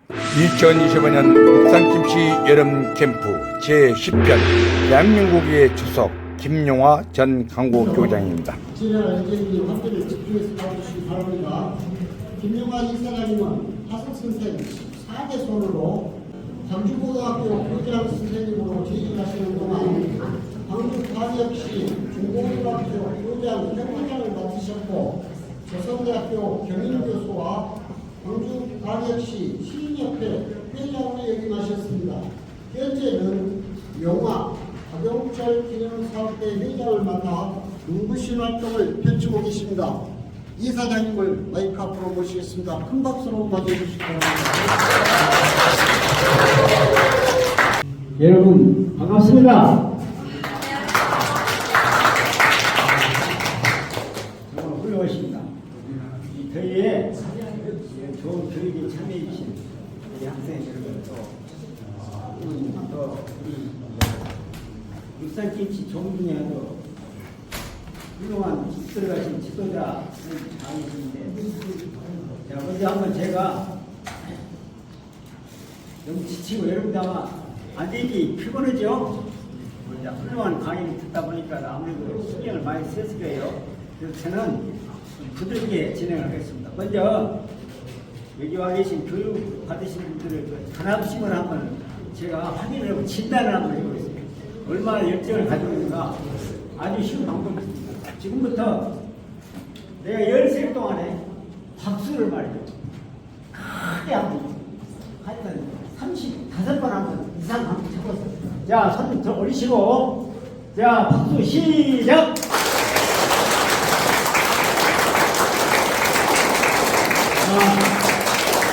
2025년 육상김치 여름 캠프 제10편 대한민국의 추석 김용화 전 강구교장입니다. 지난 이제 학교를 집중해서 봐주시기 바랍니다. 김용화 이사장님은 하석 선생 4대 손으로 광주고등학교 교장 선생님으로 재직하시는 동안 광주광역시 중고등학교 교장 협회장을 맡으셨고 조선대학교 경영교수와 광주광역시 시인협회 회장으로 역임하셨습니다. 현재는 영화 박용철 기념사업회 회장을 맡아 눈부신 활동을 펼치고 계십니다. 이사장님을 마이크 앞으로 모시겠습니다. 큰 박수로 맞이해주시기 바랍니다. 여러분 반갑습니다. 정말 훌륭하십니다. 이 더위에 좋은 교육에 참여해 주신 우리 학생 여러분 또 우리 육상김치 종분야도 훌륭한 들어가신 지도자 장이신데 자 먼저 한번 제가 너무 지치고 여러분들 아마 안 되기 피곤하죠? 훌륭한 강의를 듣다 보니까 아무래도 신경을 많이 썼을 거예요. 그래서 저는 부드럽게 진행하겠습니다. 먼저 여기 와 계신 교육 받으신 분들을 하나씩을 한번 제가 확인을 하고 진단을 한번 해보겠습니다. 얼마나 열정을 가지고 있는가 아주 쉬운 방법입니다. 지금부터 내가 10세 동안에 박수를 말이죠. 크게 한번 하여튼 35번 한번 이상 한번 쳐봤어요. 자, 손 더 올리시고 자, 박수 시작!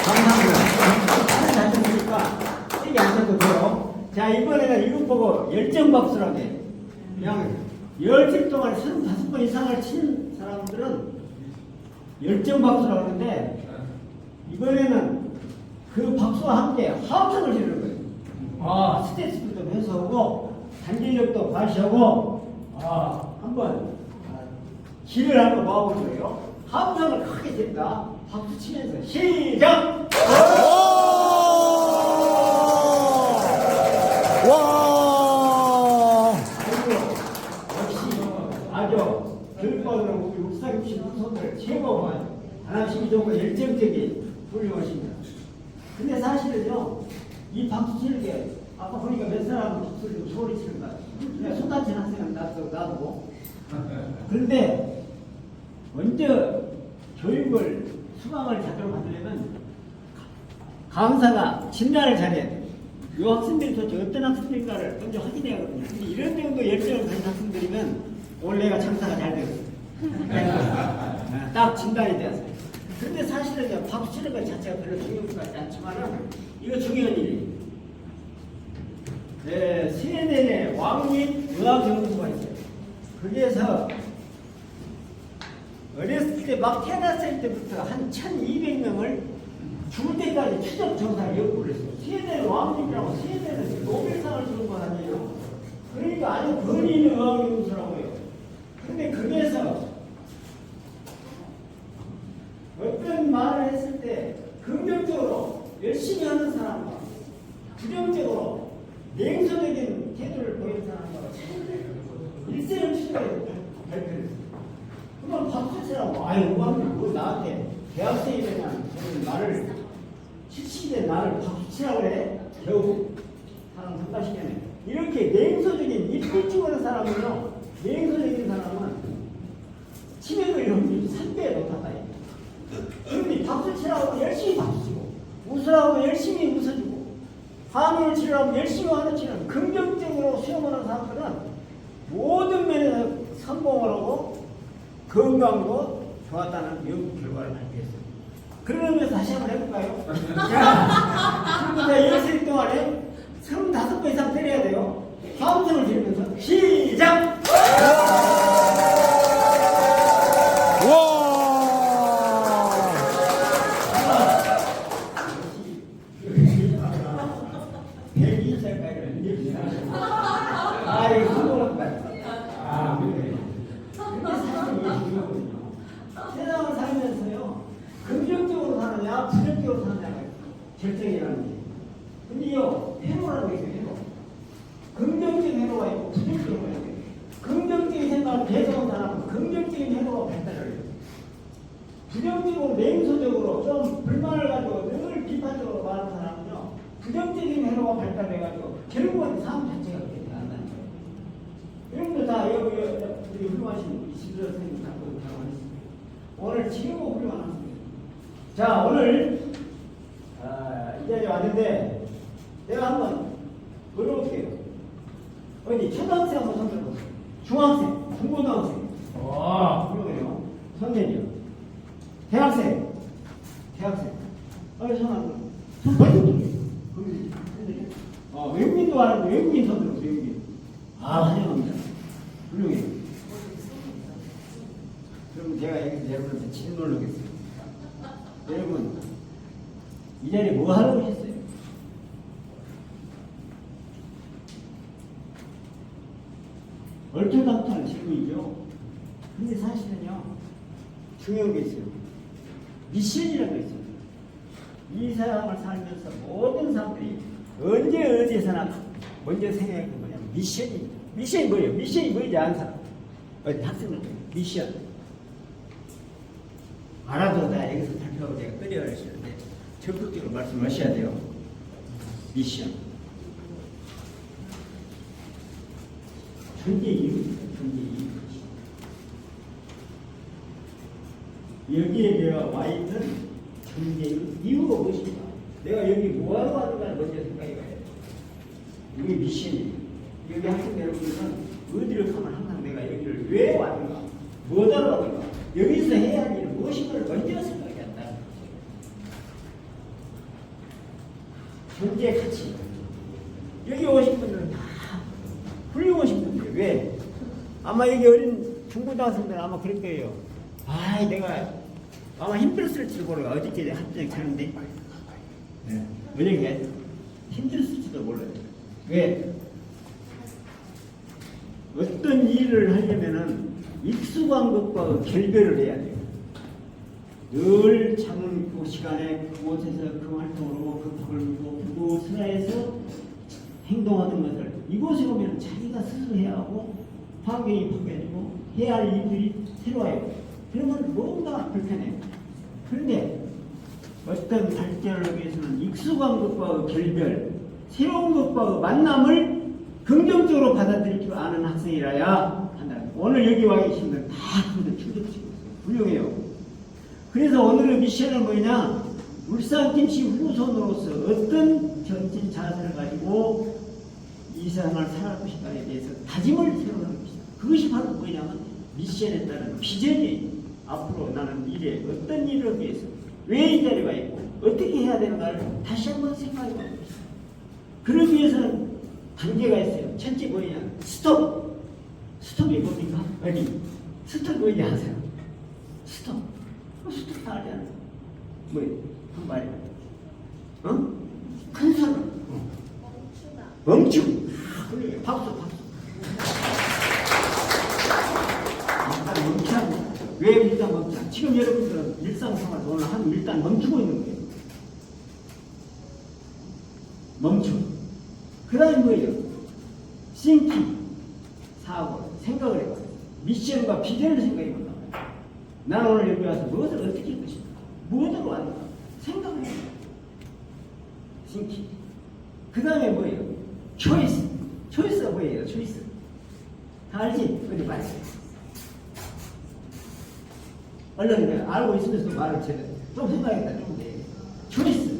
감사합니다. 잘 들으니까 세게 안 쳐도 돼요. 자, 이번에는 이거 보고 열정 박수라고 해. 그냥 10일 동안 35번 이상을 친 사람들은 열정 박수라고 하는데 이번에는 그 박수와 함께 합성을 지르는 거예요. 스트레스도 좀 해소하고 단결력도 발휘하고 한번 기를 한번 모아볼 거예요. 합성을 크게 댄다. 박수 치면서 시작! 와! 역시 아주 교육받으러 우리 육사육신 후손들 최고 하나씩 정도 열정적인 훌륭하십니다. 근데 사실은요, 이 박수 치는 게 아까 보니까 몇 사람은 박수를 좀 소리 치는 거 같아요. 손 다친 학생은 놔두고. 그런데 먼저 교육을 수강을 제대로 받으려면 강사가 진단을 잘해야 돼요. 이 학생들이 도대체 어떤 학생들인가를 먼저 확인해야 하거든요. 근데 이런 정도 열정을 가진 학생들이면 오늘 내가 장사가 잘 되거든요. 딱 진단이 되었어요. 그런데 사실은 박수 치는 것 자체가 별로 중요한 것 같지 않지만은 이거 중요한 일이에요. 네, 스웨덴의 왕립 의학연구소가 있어요. 거기에서 어렸을 때 막 태어났을 때부터 한 1200명을 죽을 때까지 추적 조사를 연구를 했어요. 스웨덴 왕립이라고 스웨덴에서 노벨상을 주는 건 아니에요. 그러니까 아주 권위 있는 의학연구소라고 해요. 근데 거기에서 어떤 말을 했을 때 긍정적으로 열심히 하는 사람과 부정적으로 냉소적인 태도를 보이는 사람과 일세를 추적해서 발표를 했어요. 그럼 박수 치라고 아유 뭐 나한테 대학생이 되면 나를 70대 나를 박수 치라고 그래? 겨우 사람 성가시켜내. 이렇게 냉소적인 일필중하는 사람은요, 냉소적인 사람은 치명을 확률이 3배에 높았다. 그런데 박수 치라고 열심히 박수 치고 웃으라고 열심히 웃어주고 화음을 치라고 열심히 화를 치는 긍정적으로 수용하는 사람들은 모든 면에서 성공을 하고 건강도 좋았다는 연구 결과를 발표했어요. 그러면서 다시 한번 해볼까요? 자, 지금부터 10일 동안에 35번 이상 때려야 돼요. 화음성을 지르면서 시작! 세상을 살면서요, 긍정적으로 사느냐, 부정적으로 사느냐가 결정이라는 게. 근데요, 회로라고 있어요, 회로. 긍정적인 회로가 있고 부정적인 회로가 있어요. 긍정적인 생각을 배워온 사람은 긍정적인 회로가 발달을 해요. 부정적으로, 냉소적으로 좀 불만을 가지고 늘 비판적으로 말하는 사람은요, 부정적인 회로가 발달해가지고 결국은 삶 자체가 그렇게 안 나는 거예요. 여러분들 다 여기 우리 훌륭하신 이시들 선생님 갖고 있습니다. 오늘 지금은 훌륭합니다. 자, 오늘 이 자리에 왔는데 내가 한번 물어볼게요. 어디 초등학생 한번 손 들어보세요. 중학생, 중고등학생. 훌륭해요. 선생님. 대학생. 손 한번. 손 벌써 들어요. 외국인도 하는데 외국인 손 들어보세요. 외국인. 환영합니다. 훌륭해요. 그럼 제가 여기서 여러분한테 질문을 하겠습니다. 여러분, 이 자리에 뭐 하러 오셨어요? 얼토당토한 질문이죠. 근데 사실은요, 중요한 게 있어요. 미션이라고 있어요. 이 세상을 살면서 모든 사람들이 언제 어디서나 먼저 생각하는 게 뭐냐면 미션입니다. 미션이 뭐예요? 미션이 뭐지 않은 사람? 어디 학생들 미션. 알아도 다 여기서 살펴보고 제가 끓여가시는데 적극적으로 말씀하셔야 돼요. 미션. 존재 이유입니다. 존재 이유. 여기에 내가 와 있는 존재 이유가 무엇인가? 내가 여기 뭐하러 왔는가 먼저 생각해 봐야 돼요. 이게 미션이에요. 여기 학생 여러분들은 어디를 가면 항상 내가 여기를 왜 왔는가? 뭐하러 왔는가? 여기서 해야 할 일은 무엇인가를 먼저 생각해야 한다. 존재 가치. 여기 오신 분들은 다 훌륭하신 분들이에요. 왜? 아마 여기 어린 중고등학생들은 아마 그럴 거예요. 내가 아마 힘들었을지도 몰라요. 어저께 합정 자는데. 어저께 힘들었을지도 몰라요. 왜? 어떤 일을 하려면은 익숙한 것과 결별을 해야 돼요. 늘 잠은 그 시간에 그곳에서 그 활동으로 그 밥을 먹고 그곳을 해서 행동하던 것을 이곳에 오면 자기가 스스로 해야 하고 환경이 바뀌어지고 해야 할 일들이 새로워요. 그러면 뭔가 불편해요. 그런데 어떤 발전을 위해서는 익숙한 것과 결별, 새로운 것과 만남을 긍정적으로 받아들일 줄 아는 학생이라야 한다. 오늘 여기 와 계신 분들 다 그것을 충족시키고 있어요. 훌륭해요. 그래서 오늘의 미션은 뭐냐? 울산김씨 후손으로서 어떤 정신 자세를 가지고 이 세상을 살아갈 것인가에 대해서 다짐을 세우는 것이다. 그것이 바로 뭐냐면 미션에 따른 비전이에요. 앞으로 나는 미래에 어떤 일을 위해서 왜 이 자리에 와 있고 어떻게 해야 되는가를 다시 한번 생각해 보는 것이다. 그러기 위해서는 단계가 있어요. 첫째 뭐냐? 스톱. 스톱이 뭡니까? 어디? 스톱 뭐지 아세요? 스톱. 스톱 다 알잖아요. 뭐예요? 한 말이. 큰 소리. 멈춤. 박수. 일단 멈춰. 왜 일단 멈춰? 지금 여러분들은 일상생활 오늘 일단 멈추고 있는 거예요. 멈춤. 그 다음에 뭐예요? thinking. 사고. 생각을 해봐요. 미션과 비전을 생각해본다. 나는 오늘 여기 와서 무엇을 어떻게 할 것인가? 무엇으로 왔는가? 생각을 해요. thinking. 그 다음에 뭐예요? choice. choice가 뭐예요? choice. 다 알지? 어디 봐요. 얼른 내가 알고 있으면서도 말을 제대로 좀 생각했다. 좀 돼. choice.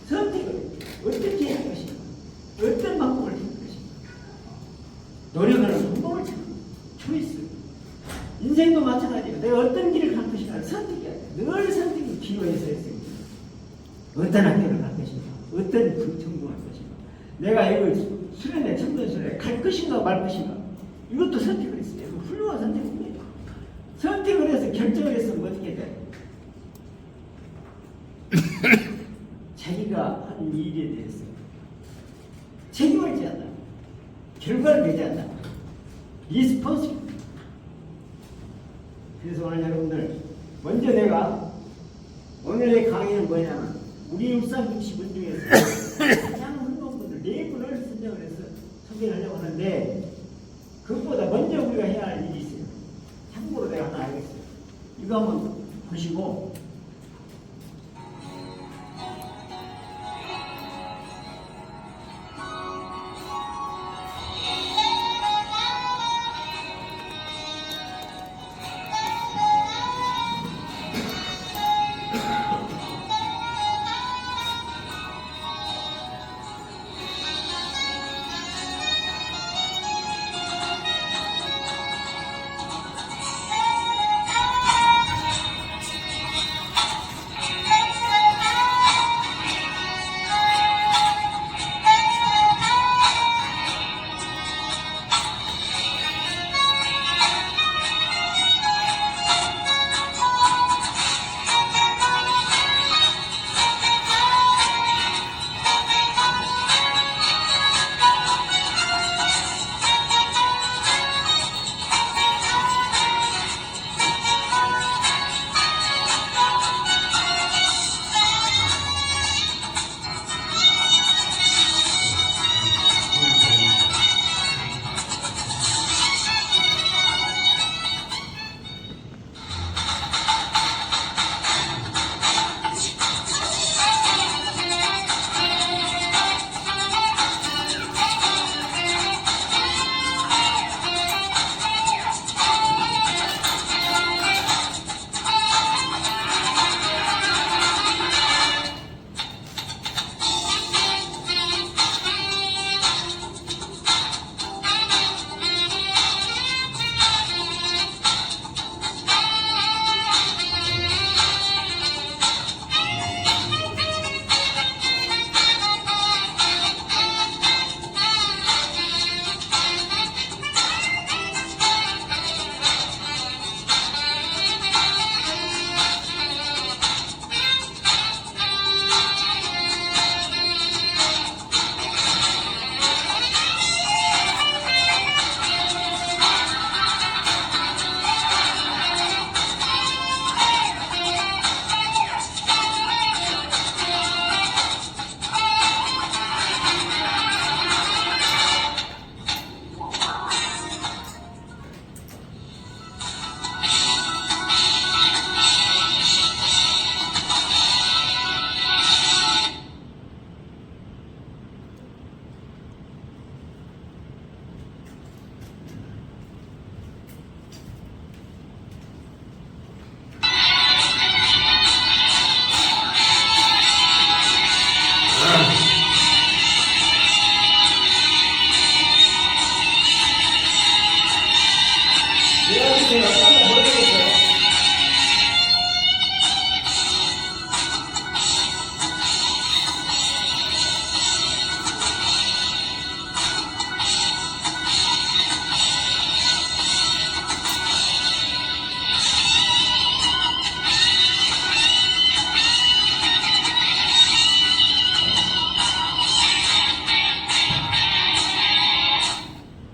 선택을 어떻게 할 것인가? 어떤 방법을 찾을 것인가? 노력하는 방법을 찾는 choice. 인생도 마찬가지예요. 내가 어떤 길을 갈 것인가 선택해야 돼. 늘 선택이 필요해서 했습니다. 어떤 학교를 갈 것인가? 어떤 전공할 것인가? 내가 이거 수련회, 청년수련회 갈 것인가 말 것인가? 이것도 선택을 했어요. 훌륭한 선택입니다. 선택을 해서 결정을 했으면 어떻게 돼? 자기가 하는 일에 대해서 책임을 져야 한다. 결과를 내지 않는다. 리스폰시블. 그래서 오늘 여러분들 먼저 내가 오늘의 강의는 뭐냐면 우리 울산 김씨분 중에서 가장 훌륭한 분들 4분을 선정을 해서 소개를 하려고 하는데 그것보다 먼저 우리가 해야 할 일이 있어요. 참고로 내가 하나 알겠어요. 이거 한번 보시고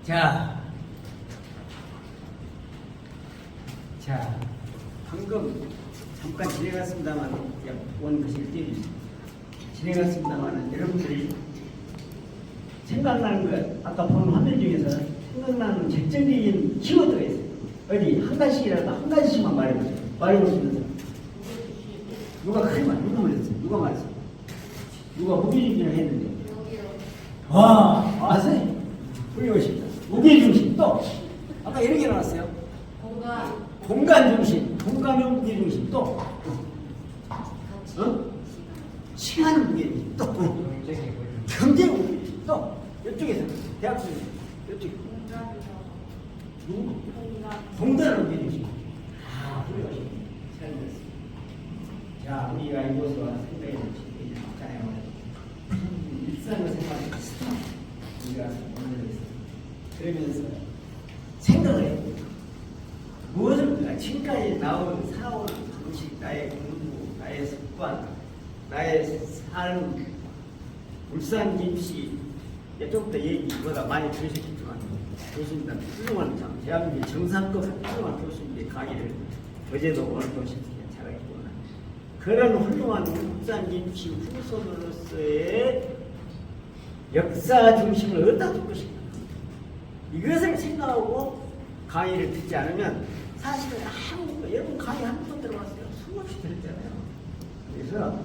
자, 방금 잠깐 진행했습니다만, 원 것일 때 진행했습니다만, 여러분들이 생각나는 것, 아까 본 화면 중에서 생각나는 결정적인 키워드가 있어요. 어디 한 가지라도 한 가지씩만 말해보세요. 말해보시면서 누가 크게 말, 누가 말했어요? 누가 말했어요? 누가 무게중심을 했는데? 아세요? 훌륭하십니다. 무게중심 또 아까 이런 게 나왔어요. 공간 중심, 공간형 무게 중심 또 시간 무게 중심 또 경제 무게 중심 또 이쪽에서 대학생 이쪽 공간 무게 중심 훌륭하십니다. 자, 우리가 이곳으로 생각해 보시기 없잖아요. 일상을 생각하는 스타트 우리가 만들어있어요. 그러면서 생각을 해요. 무엇을 우리가 지금까지 살아온 방식, 나의 공부, 나의 습관, 나의 삶, 울산 김씨, 조금 더 얘기보다 많이 들으셨겠지만 교수님들 훌륭한 대한민국 정상급 훌륭한 교수님들의 강의를 어제도 오늘도 잘하겠구나. 그런 훌륭한 울산김치 후손으로서의 역사 중심을 어디다 둘 것인가. 이것을 생각하고 강의를 듣지 않으면 사실은 여러분 강의 한 번 들어봤어요. 수없이 들었잖아요. 그래서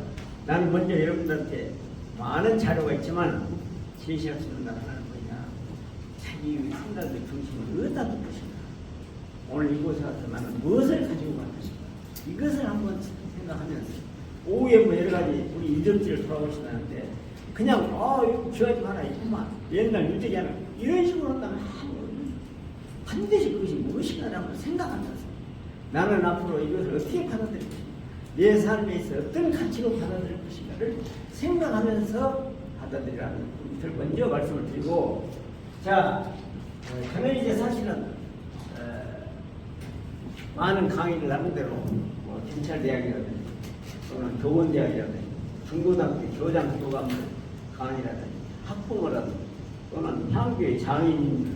나는 먼저 여러분들한테 많은 자료가 있지만 제시할 수 있는 나라는 뭐냐. 자기 생각의 중심을 어디다 둘 것인가. 오늘 이곳에 와서 나는 무엇을 가지고 갈 것인가. 이것을 한번 생각하면서 오후에 뭐 여러 가지 우리 유적지를 돌아보신다는데 그냥 이거 귀하지 마라 이것만 옛날 유적이 하나 이런 식으로 한다면 반드시 그것이 무엇인가라고 생각하면서 나는 앞으로 이것을 어떻게 받아들일 것인가 내 삶에 있어 어떤 가치로 받아들일 것인가를 생각하면서 받아들이라는 것을 먼저 말씀을 드리고 자 저는 이제 사실은 많은 강의를 하는 대로 뭐 경찰대학이라든지 또는 교원대학이라든지 중고등학교 교장 교감 강의라든지 학부모라든지 또는 향교의 장인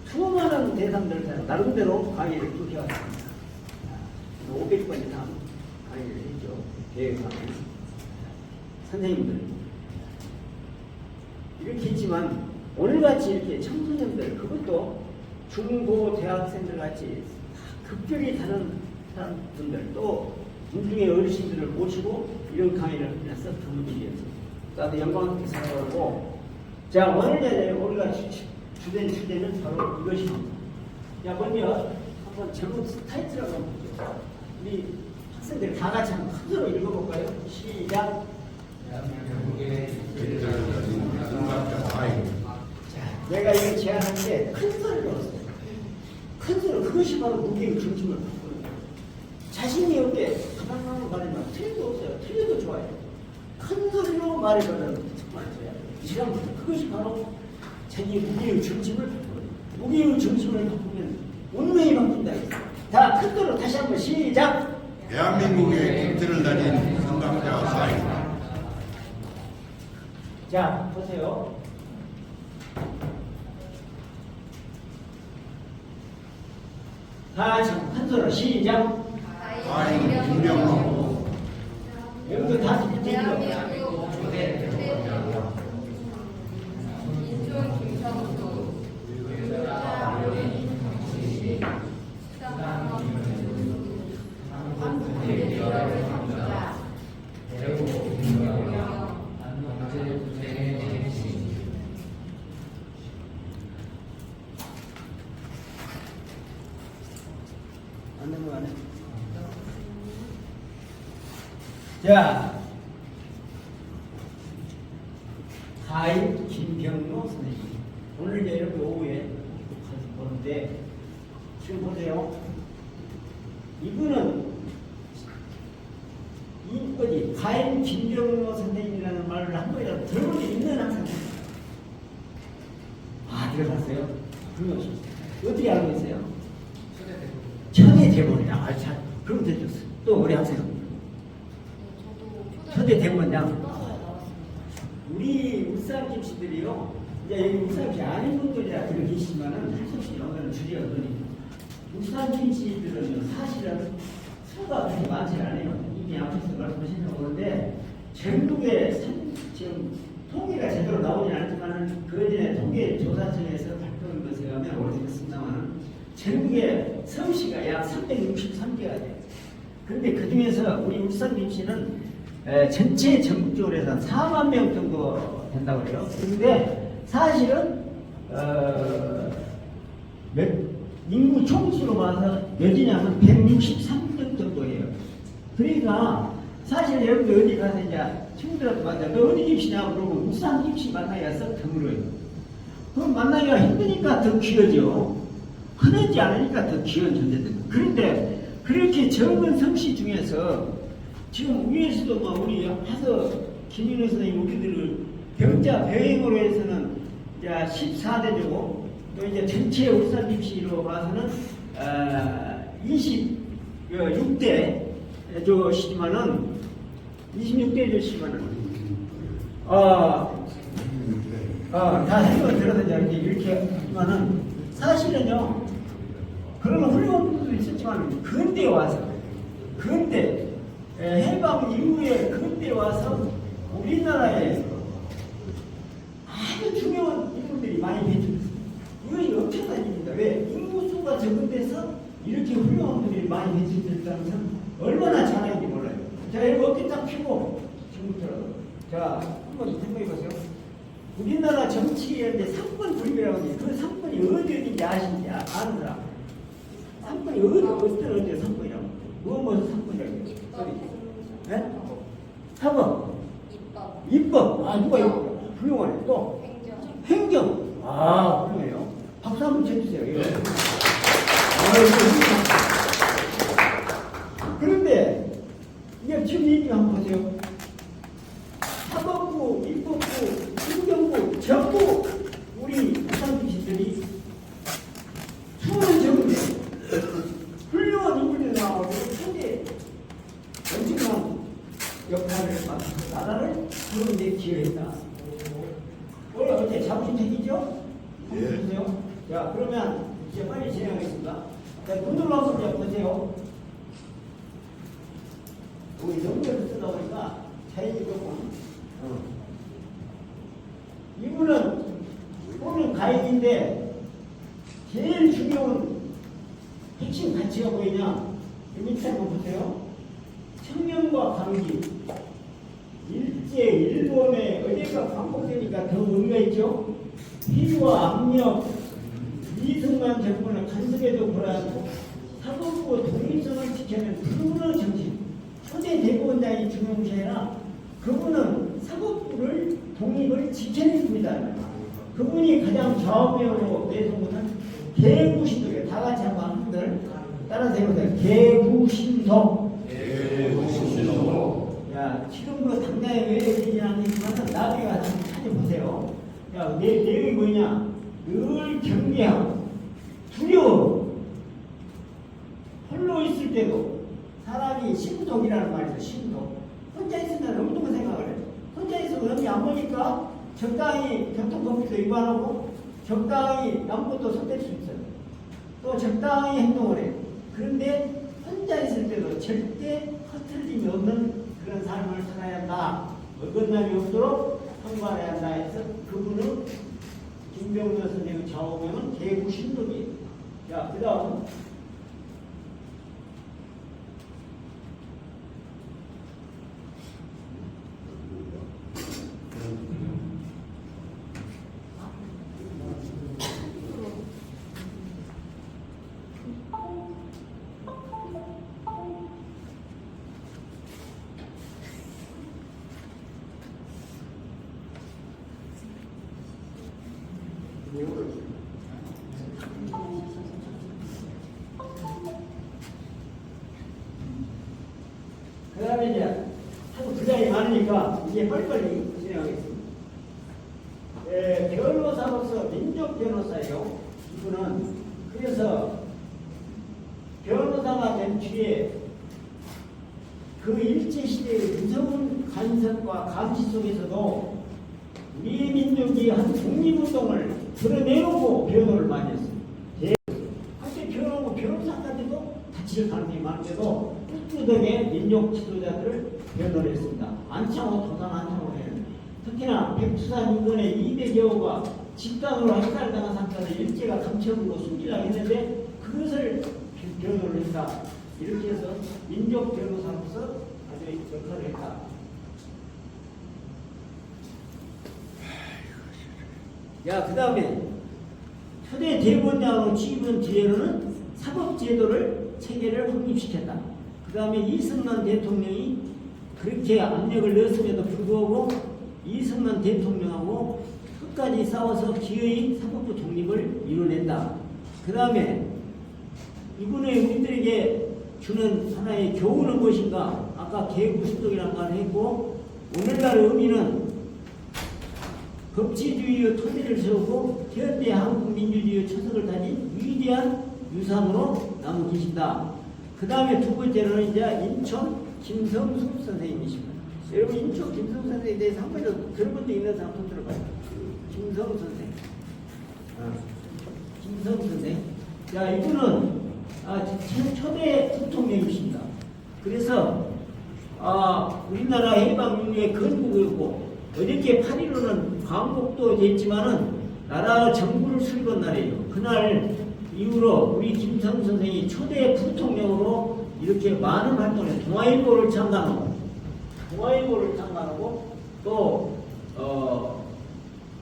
수많은 대상들 나름대로 강의를 쭉 해왔습니다. 500번 이상 강의를 했죠. 대회 강의. 선생님들 이렇게 했지만 오늘같이 이렇게 청소년들 그것도 중고 대학생들 같이 급격히 다른 사람들 또 군중의 어르신들을 모시고 이런 강의를 하면서 드문들이었습니다. 나도 영광스럽게 생각하고 자 오늘 우리가 주된 주제는 바로 이것입니다. 자 먼저 한번 제목 타이틀을 한번 보죠. 우리 학생들 다 같이 한번 큰 소리로 읽어볼까요? 시작. 자 내가 이거 제안한 게 큰 소리로 했어요. 큰 소리 그것이 바로 무게의 중심을 바꾸는 거예요. 자신이 없게 가방하는 말이면 틀려도 없어요. 틀려도 좋아요. 큰 소리로 말해보는 정말 좋아요. 이 시간부터 그것이 바로 자기 무게의 중심을 바꾸는 무게의 중심을 바꾸면 운명이 바뀐다. 다 큰 소리로 다시 한번 시작. 대한민국의 김치를 다닌 성강자 사이. 자 보세요. 다 같이 큰 소리로 시작. 사인 김병로. 여러분들 다 듣죠? 안 넘어가네. 자, 가인 김병로 선생님. 오늘 이제 여러분 오후에 가서 보는데 지금 보세요. 이분은 어디 가인 김병로 선생님이라는 말을 한 번이라도 들어본 게 있는 학생입니다. 아 들어봤어요? 그러면 어떻게 알고 계세요? 천의 대본이야. 아 참. 그럼 되죠. 또 우리 학생. 천의 대본장. 우리 울산 김씨들이요. 이제 여기 울산 김씨 아닌 분들이라 들어 계시지만은 할 수 없이 영어는 줄여더니 울산 김씨들은 사실은 수가 그렇게 많지 않아요. 이미 앞에서 말씀하신 건데 전국에 지금 통계가 제대로 나오진 않지만은 그 전에 통계조사청에서 발표한 것에 의하면 오래됐습니다만 전국에 성씨가 약 363개가 돼요. 그런데 그 중에서 우리 울산 김씨는 전체 전국적으로 해서 4만 명 정도 된다고 그래요. 그런데 사실은 인구 총수로 봐서 몇이냐면 163명 정도예요. 그러니까 사실 여러분들 어디 가서 이제 친구들한테 만나 너 어디 김씨냐고 그러고 울산 김씨 만나기가 썩 드물어요. 그럼 만나기가 힘드니까 더 귀하죠. 흔하지 않으니까 더 귀한 존재들. 그런데 그렇게 적은 성씨 중에서 지금 위에서도 뭐 우리 하서 김인호 선생님 우리들을 병자 병행으로 해서는 이제 14대주고 또 이제 전체 울산 김씨로 봐서는 26대 조시지만은 26대 조시지만은 다 생각을 들어서 이렇게 하지만은 사실은요 그런 훌륭한 분들도 있었지만 근대에 와서 근대 해방 이후에 그때 와서 우리나라에 아주 중요한 인물들이 많이 배출됐습니다. 이것이 엄청난 일입니다. 왜? 인구수가 적은 데서 이렇게 훌륭한 분들이 많이 배출됐다는 것은 얼마나 잘하는지 몰라요. 자, 여기 어깨 딱 펴고 지금부터 자, 한번 생각해 보세요. 우리나라 정치인데 3번 불교라고 하는데 그 3번이 어디인지 아시는지 아는 사람? 3번이 어떤 3번이라고? 무엇 3번이라고? 네? 4번. 입법. 아, 누가 입법? 훌륭하네. 또? 행정. 아, 훌륭해요. 박수 한번 쳐주세요. 예. 그런데, 이게 지금 얘기 한번 보세요. 사법부, 입법부, 행정부, 전부 우리 부산주시들이 수는 적은데 훌륭한 인물들이 나오고 현재 엄청난 역할을 맡아서 나라를 그런 데 기여했다. 원래 어때? 자부심 생기죠? 예. 보세요. 자, 그러면 이제 빨리 진행하겠습니다. 자, 눈으로 한번 좀 보세요. 우리 영어를 쓰다 보니까 자연히 조금 이분은 오늘 가인인데 제일 중요한 핵심 가치가 뭐냐? 이 밑에 한번 보세요. 청년과 감기, 일제 일본의 어제가 반복되니까 더 의미가 있죠. 피와 압력, 이승만 정권의 간섭에도 불안하고 사법부 독립성을 지켜낸 그분의 정신. 초대 대법원장이 중요한 것이 아니라 그분은 사법부를 독립을 지켜냈습니다. 그분이 가장 좌우명으로 내세운 것은 개구신도예요. 다 같이 한번 한들 따라서 해보세요. 개구신도. 야, 지금으로 당장에 왜 되지 않겠지만 나중에 가서 한번 찾아보세요. 야, 내용이 뭐냐? 늘 경계하고 두려워. 홀로 있을 때도 사람이 신독이라는 말이죠. 신독. 혼자 있으면 엉뚱한 생각을 해요. 혼자 있으면 의미 안 보니까 적당히 교통법규도 위반하고 적당히 남것도 손댈 수 있어요. 또 적당히 행동을 해요. 그런데 혼자 있을 때도 절대 흐트러짐이 없는 그런 삶을 살아야 한다. 어긋남이 없도록 성관해야 한다 해서 그분은 김병조 선생의 좌우명은 개구신독이에요. 자, 그 다음 그 다음에 이제 하도 분량이 많으니까 이제 빨리빨리 진행하겠습니다. 변호사로서 민족 변호사예요. 이분은 그래서 변호사가 된 뒤에 그 일제시대의 무서운 간섭과 감시 속에서도 우리 민족이 한 독립운동을 드러내놓고 변호를 많이 했어요. 사실 변호하고 변호사까지도 다칠 가능성이 많은데도 꿋꿋하게 민족 지도자들을 변호를 했습니다. 안창호, 도산 안창호는 특히나 백두산 인근의 200여호가 집단으로 학살당한 상태에서 일제가 감춰으로 숨기려고 했는데 그것을 변호를 했다. 이렇게 해서 민족 변호사로서 아주 역할을 했다. 야, 그 다음에 초대 대법원장으로 취임한 뒤에는 사법제도를 체계를 확립시켰다. 그 다음에 이승만 대통령이 그렇게 압력을 넣었음에도 불구하고 이승만 대통령하고 끝까지 싸워서 기어이 사법부 독립을 이뤄낸다. 그 다음에 이분의 우리들에게 주는 하나의 교훈은 무엇인가? 아까 개구신독이라는 말을 했고 오늘날 의미는 법치주의의 토대를 세우고 현대 한국 민주주의의 초석을 다진 위대한 유산으로 남아 계신다. 그 다음에 두 번째로는 이제 인천 김성숙 선생님이십니다. 여러분 인천 김성숙 선생님에 대해서 한 번도 들어본 적 있는 사람 손 들어봐요. 김성숙 선생. 김성숙 선생. 자, 이분은 초대 부통령이십니다. 그래서 우리나라 해방 이후에 건국이었고 어저께 8.15는 광복도 됐지만은 나라 정부를 수립한 날이에요. 그날 이후로 우리 김성수 선생이 초대 부통령으로 이렇게 많은 활동을 해요. 동아일보를 창간하고 또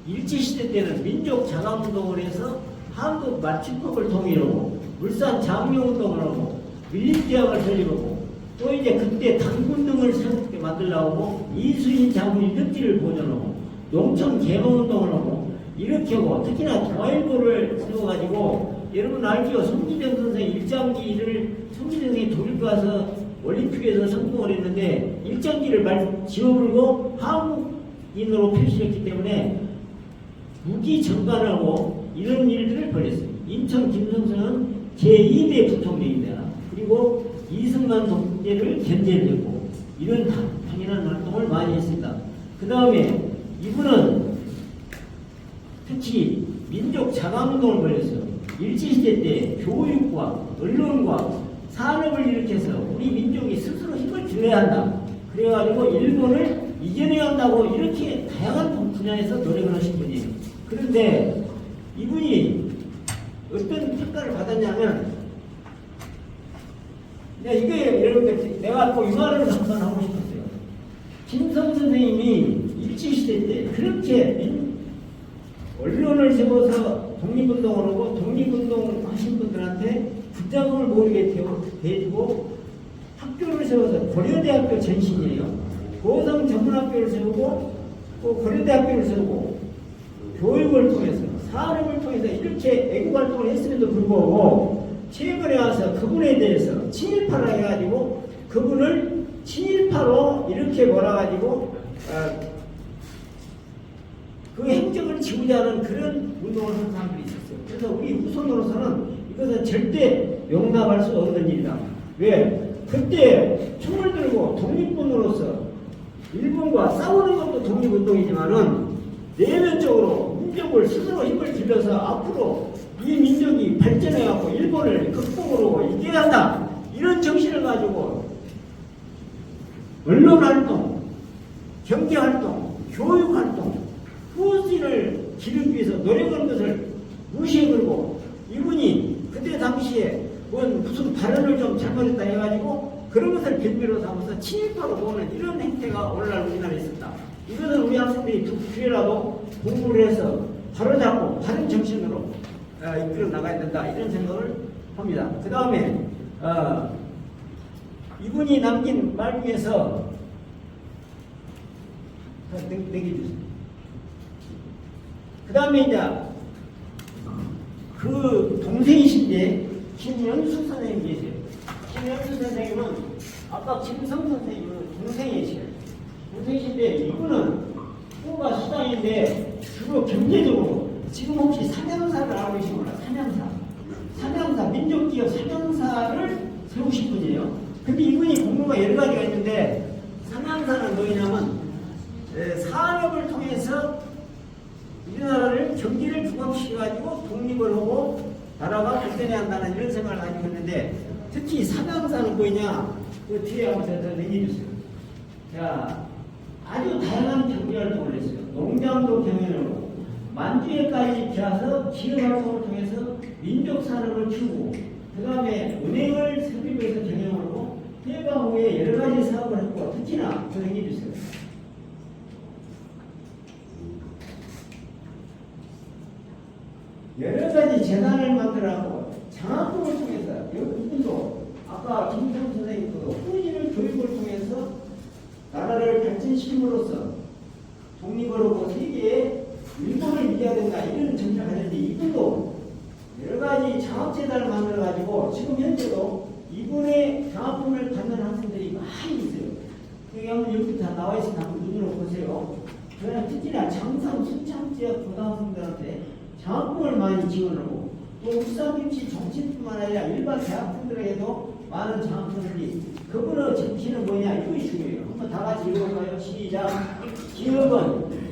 일제시대 때는 민족자강운동을 해서 한국 맞춤법을 통일하고 울산 장려운동을 하고 밀림대학을 설립하고 또 이제 그때 당군 등을 새롭게 만들려고 이수인 장군 일덕지를 보존하고 농촌 개방운동을 하고 이렇게 하고 특히나 동아일보를 세워가지고 여러분 알죠? 송기정 선생 일장기를 송기정 선생이 독일 가서 올림픽에서 성공을 했는데 일장기를 지워불고 한국인으로 표시했기 때문에 무기 정관하고 이런 일들을 벌였어요. 인천 김성수는 제2대 부통령입니다. 그리고 이승만 독재를 견제를 했고 이런 당연한 활동을 많이 했습니다. 그 다음에 이분은 특히 민족 자강운동을 벌였어요. 일제시대 때 교육과 언론과 산업을 일으켜서 우리 민족이 스스로 힘을 들여야 한다. 그래가지고 일본을 이겨내야 한다고 이렇게 다양한 분야에서 노력을 하신 분이에요. 그런데 이분이 어떤 평가를 받았냐면 이게 여러분들 내가 또 이 말을 한번 하고 싶었어요. 김성수 선생님이 일제시대 때 그렇게 언론을 세워서 독립운동을 하고 독립운동 하신 분들한테 부작용을 모르게 대주고 학교를 세워서 고려대학교 전신이에요. 고성 전문학교를 세우고 또 고려대학교를 세우고 교육을 통해서 산업을 통해서 이렇게 애국활동을 했음에도 불구하고 최근에 와서 그분에 대해서 친일파라 해가지고 그분을 친일파로 이렇게 몰아가지고 그 행적을 지우자는 그런 운동을 한 사람들이 있었어요. 그래서 우리 후손으로서는 이것은 절대 용납할 수 없는 일이다. 왜? 그때 총을 들고 독립군으로서 일본과 싸우는 것도 독립운동이지만은 내면적으로 민족을 스스로 힘을 들여서 앞으로 이 민족이 발전해갖고 일본을 극복으로 이겨야 한다. 이런 정신을 가지고 언론활동, 경제활동, 교육활동, 후손을 기르기 위해서 노력하는 것을 무시해버리고 이분이 그때 당시에 무슨 발언을 좀 잘못했다 해가지고 그런 것을 빌미로 삼아서 친일파로 보는 이런 행태가 오늘날 우리나라에 있었다. 이것은 우리 학생들이 두려라도 공부를 해서 바로잡고 바른 정신으로 이끌어 나가야 된다. 이런 생각을 합니다. 그 다음에 이분이 남긴 말 중에서 내겨주세요. 그 다음에 이제 그 동생이신데 김연수 선생님 계세요. 김연수 선생님은 아까 김성 선생님은 동생이시에요. 동생이신데 이분은 후가 수당인데 주로 경제적으로 지금 혹시 삼양사를 알고 계시구나. 삼양사 민족기업 삼양사를 세우신 분이에요. 근데 이분이 공부가 여러 가지가 있는데 삼양사는 뭐냐면 산업을 통해서 우리나라를 경기를 부각시켜가지고 독립을 하고 나라가 발전해야 한다는 이런 생각을 가지고 있는데 특히 삼양사는 뭐냐 그 뒤에 한번 더 내려주세요. 자, 아주 다양한 경제활동을 했어요. 농장도 경영하고 만주에까지 가서 기업활동을 통해서 민족산업을 키우고 그 다음에 은행을 설립해서 경영하고 해방 후에 여러 가지 사업을 했고 특히나 더 내려주세요. 여러 가지 재단을 만들어갖고 장학금을 통해서 이분도 아까 김성 선생님도 후진을 교육을 통해서 나라를 발전시킴으로써 독립을 하고 세계에 일본을 이겨야 된다 이런 정책을 하는데 이분도 여러 가지 장학재단을 만들어가지고 지금 현재도 이분의 장학금을 받는 학생들이 많이 있어요. 여기 한번 여기 다 나와 있으니까 한번 눈으로 보세요. 그러나 특히나 장상 순창 지역 고등학생들한테 장학금을 많이 지원하고 또 울산김치 정치뿐만 아니라 일반 대학생들에게도 많은 장학금들이 그분의 정치는 뭐냐 이것이 중요해요. 한번 다 같이 읽어볼까요? 시작. 기업은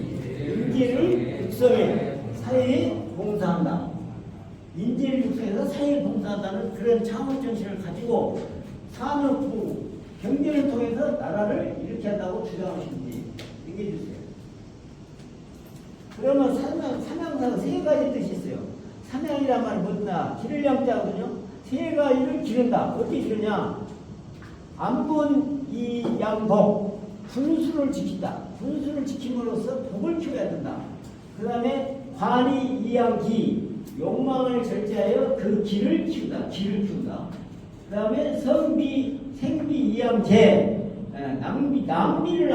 인재를 육성해 사회에 봉사한다. 인재를 육성해서 사회에 봉사한다는 그런 창업 정신을 가지고 산업부 경제를 통해서 나라를 이렇게 한다고 주장하시는지 얘기해 주세요. 그러면 삼양사가 세 가지 뜻이 있어요. 삼양이란 말은 뭐냐? 기를 양자거든요. 세 가지를 기른다. 어떻게 기르냐? 안분 이양복, 분수를 지킨다. 분수를 지킴으로써 복을 키워야 된다. 그 다음에 관이 이양기, 욕망을 절제하여 그 기를 키운다. 기를 키운다. 그 다음에 성비, 생비 이양재, 낭비를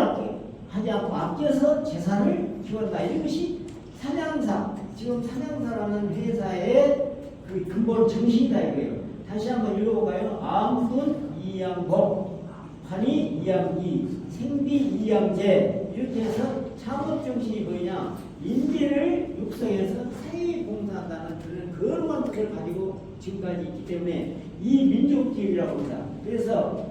하지 않고 아껴서 재산을 키운다. 이것이 삼양사, 지금 삼양사라는 회사의 그 근본 정신이다 이거예요. 다시 한번 읽어볼까요? 암분 이양복, 관이 이양기, 생비 이양재. 이렇게 해서 창업정신이 뭐냐? 인재를 육성해서 사회봉사한다는 그런 거룩한 뜻을 가지고 지금까지 있기 때문에 이 민족기업이라고 합니다. 그래서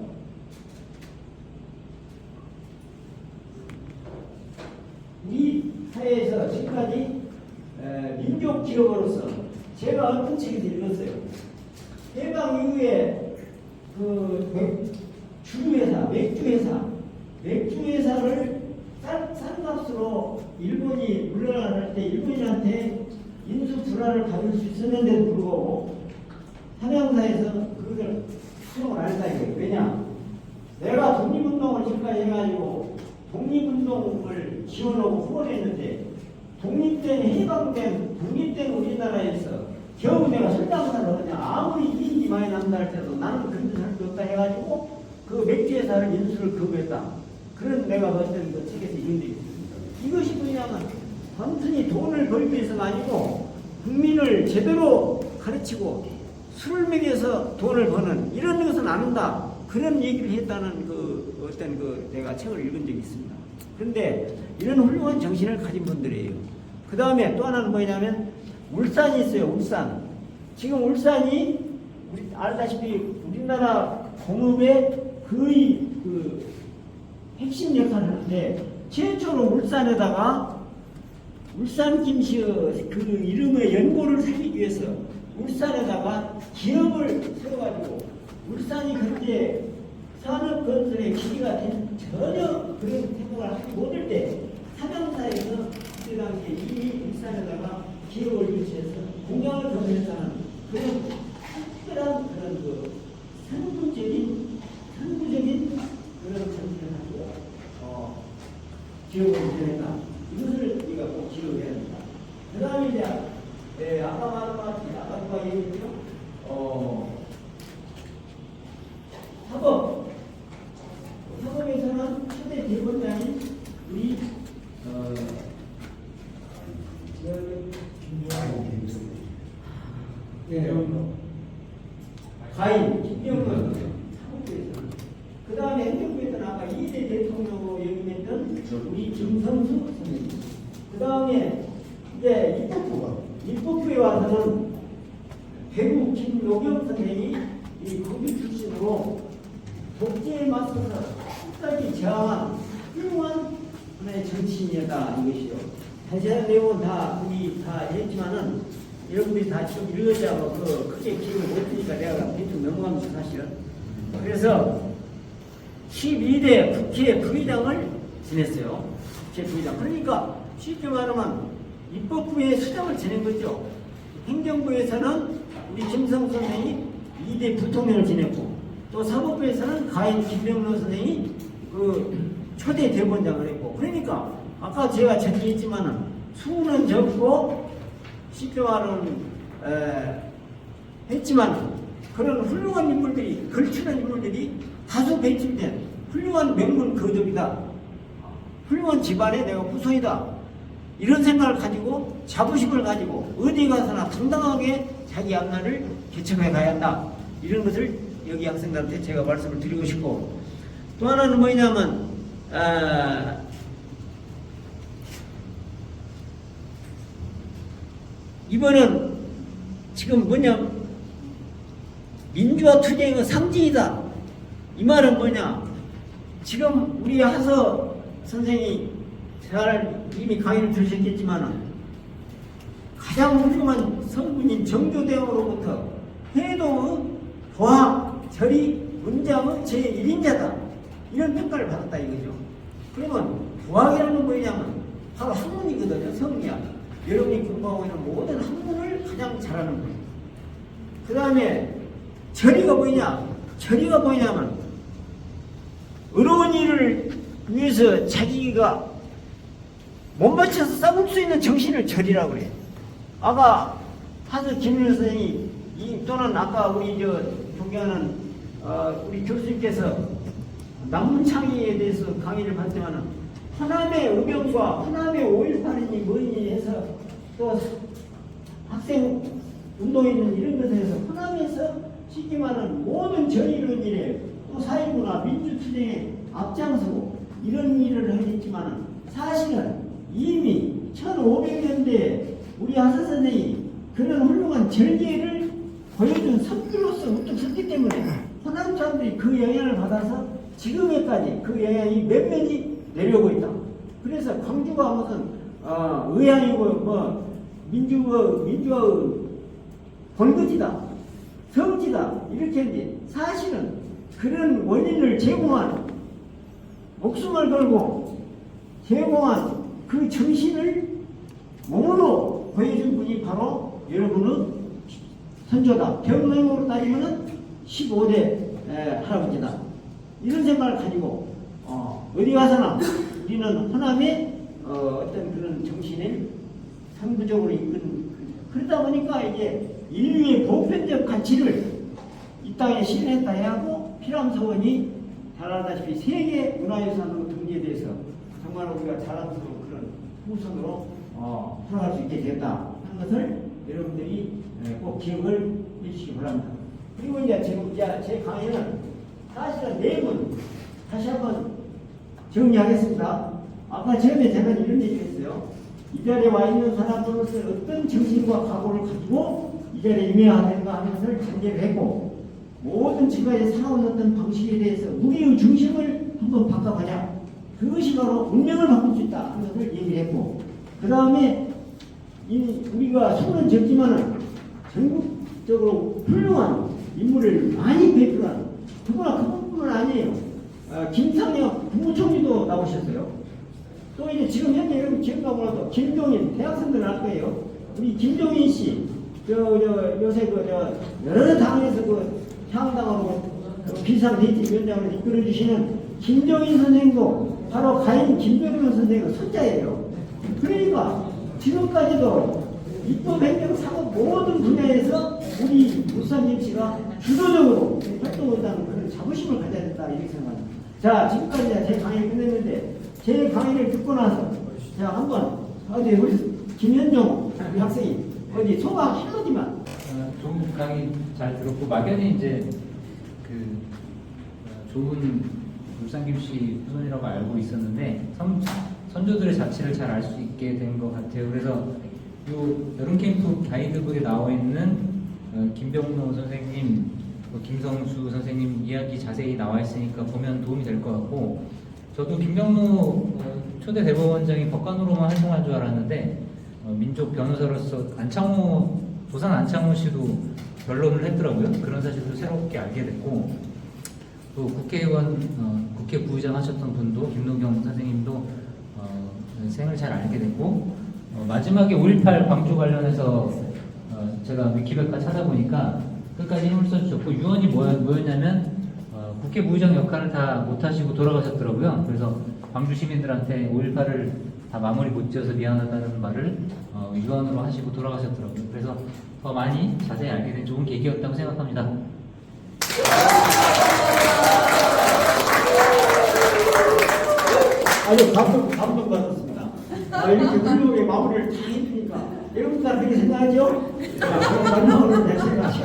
우리 사회에서 지금까지 민족기업으로서 제가 어떤 책에서 읽었어요. 해방 이후에 그 주류회사, 맥주회사를 싼 값으로 일본이 물러날 때 일본인한테 인수 불안을 받을 수 있었는데도 불구하고 삼양사에서 그걸 수용을 안 했다 이거예요. 왜냐? 내가 독립운동을 지금까지 해가지고 독립운동을 지원하고 후원했는데 독립된 우리나라에서 겨우 내가 설탕사를 하느냐 아무리 이익이 많이 난다 할 때도 나는 그런 짓 할 수 없다 해가지고 그 맥주회사를 인수를 거부했다. 그런 내가 봤던 그 책에서 이런 데 있습니다. 이것이 뭐냐면 단순히 돈을 벌기 위해서가 아니고 국민을 제대로 가르치고 술을 먹여서 돈을 버는 이런 것은 안 한다. 그런 얘기를 했다는 그 어떤 그 내가 책을 읽은 적이 있습니다. 그런데 이런 훌륭한 정신을 가진 분들이에요. 그 다음에 또 하나는 뭐냐면 울산이 있어요. 울산. 지금 울산이 우리 알다시피 우리나라 공업의 거의 그 핵심 역할을 하는데 최초로 울산에다가 울산 김씨 그 이름의 연고를 살리기 위해서 울산에다가 기업을 세워가지고 울산이 그때 산업건설의 기지가 된 전혀 그런 생각을 하지 못할 때 삼양사에서 그때 당시에 이미 울산에다가 기업을 유치해서 공장을 건설했다는 그런 특별한 그런 그 선구적인 그런 정신을 가지고 기업을 유치했다. 이것을 우리가 꼭 기억해야 됩니다. 그 다음에 이제 아까 말한 것 같이 아까 누가 얘기했죠? 사법에서는 초대 대본장인 우리 가인 김병건 사법부에서는 그 다음에 행정부에서는 아까 이대 대통령으로 역임했던 우리 김성수 선생님. 그 다음에 이제 입법부에 와서는 대구 김노경 선생이 이 거기 출신으로 독재에 맞서서 끝까지 저항한 훌륭한 하나의 정치인이었다 이것이요. 자세한 내용은 다 우리 다 했지만은 여러분들이 다 좀 읽으자고 크게 기억을 못하니까 내가 대충 넘어갑니다 사실은. 그래서 12대 국회 부의장을 지냈어요. 국회 부의장. 그러니까 쉽게 말하면 입법부의 수장을 지낸 거죠. 행정부에서는 우리 김성수 선생이 2대 부통령을 지냈고 또 사법부에서는 가인 김병론 선생이 그 초대 대본장을 했고 그러니까 아까 제가 전개했지만은 수는 적고 쉽게 말하면 했지만 그런 훌륭한 인물들이 걸출한 인물들이 다수 배출된 훌륭한 명문 거덕이다. 훌륭한 집안의 내가 후손이다. 이런 생각을 가지고 자부심을 가지고 어디 가서나 당당하게 자기 앞날을 개척해 가야 한다. 이런 것을 여기 학생들한테 제가 말씀을 드리고 싶고 또 하나는 뭐냐면 이번은 지금 뭐냐 민주화 투쟁의 상징이다. 이 말은 뭐냐 지금 우리 하서 선생이 잘 이미 강의를 들으셨겠지만 가장 훌륭한 성군인 정조대왕으로부터 해동의 도학, 절이, 문장의 제1인자다. 이런 평가를 받았다 이거죠. 그러면 부학이라는 건 뭐냐면 바로 학문이거든요. 성리학. 여러분이 공부하고 있는 모든 학문을 가장 잘하는 거예요. 그 다음에 절이가 뭐냐? 절이가 뭐냐면 어려운 일을 위해서 자기가 못 맞춰서 싸울 수 있는 정신을 절이라고 그래요. 아까 하서 김윤 선생이 또는 아까 우리 존경하는 우리 교수님께서 남문창의에 대해서 강의를 받지만은 하남의 의병과 하남의 5.18이니 뭐니 해서 또 학생 운동회는 이런 것에 해서 하남에서 쉽게 말하는 모든 전이런 일에 또 사회부나 민주투쟁에 앞장서고 이런 일을 하겠지만은 사실은 이미 1500년대에 우리 하사 선생이 그런 훌륭한 절개를 보여준 선비로서 우뚝 섰기 때문에 호남 사람들이 그 영향을 받아서 지금에까지 그 영향이 몇몇이 내려오고 있다. 그래서 광주가 무슨 의향이고 뭐 민주화 본거지다, 성지다 이렇게 했는데 사실은 그런 원인을 제공한 목숨을 걸고 제공한 그 정신을 몸으로 보여준 분이 바로 여러분의 선조다. 병명으로 따지면은 15대 할아버지다. 이런 생각을 가지고 어디 가서나 우리는 호남의 어떤 그런 정신을 선구적으로 이끈 그러다 보니까 이제 인류의 보편적 가치를 이 땅에 실현했다 해야 하고 피람서원이 잘 알다시피 세계 문화유산으로 등재돼서 정말 우리가 자랑스러운 그런 후손으로 살아갈 수 있게 되었다 하는 것을 여러분들이 꼭 기억을 해주시기 바랍니다. 그리고 이제 지금 제 강의는 사실은 내용은 다시 한번 정리하겠습니다. 아까 처음에 제가 이런 얘기를 했어요. 이 자리에 와 있는 사람으로서 어떤 정신과 각오를 가지고 이 자리에 임해야 되는가 하는 것을 전제를 했고 모든 지금까지 살아온 어떤 방식에 대해서 우리의 중심을 한번 바꿔보자. 그것이 바로 운명을 바꿀 수 있다 하는 것을 얘기를 했고 그 다음에 우리가 수는 적지만은 전국적으로 훌륭한 인물을 많이 배출한 그거나 그것뿐만 아니에요. 김상혁 국무총리도 나오셨어요. 또 이제 지금 현재 여러분 기억나고라도 김종인 대학생들 알 거예요. 우리 김종인 씨, 요새 여러 당에서 향당하고 비상대책위원장을 이끌어주시는 김종인 선생도 바로 가인 김병현 선생의 손자예요. 그러니까 지금까지도 입법, 행정, 사고 모든 분야에서 우리 울산 김씨가 주도적으로 활동한다는 그런 자부심을 가져야 된다 이렇게 생각합니다. 자, 지금까지 제 강의를 끝냈는데 제 강의를 듣고 나서 자 한번 어디 우리 김현종 우리 학생이 어디 소감 한마디만. 좋은 강의 잘 들었고 막연히 이제 좋은 울산김씨 후손이라고 알고 있었는데 선조들의 자취를 잘 알 수 있게 된 것 같아요. 그래서 요 여름 캠프 가이드북에 나와 있는 김병로 선생님, 김성수 선생님 이야기 자세히 나와 있으니까 보면 도움이 될 것 같고 저도 김병로 초대 대법원장이 법관으로만 활동한 줄 알았는데 민족 변호사로서 부산 안창호 씨도 변론을 했더라고요. 그런 사실도 새롭게 알게 됐고 또 국회의원, 국회 부의장 하셨던 분도 김동경 선생님도 생을 잘 알게 됐고 마지막에 5.18 광주 관련해서 제가 위키백과 찾아보니까 끝까지 힘을 써주셨고 유언이 뭐였냐면 국회 부의장 역할을 다 못하시고 돌아가셨더라고요. 그래서 광주 시민들한테 5.18을 다 마무리 못 지어서 미안하다는 말을 유언으로 하시고 돌아가셨더라고요. 그래서 더 많이 자세히 알게 된 좋은 계기였다고 생각합니다. 아주 감동받았습니다. 이렇게 훌륭하게 마무리를 다 해주니까 여러분들 그렇게 생각하죠? 마지막으로 내 생각이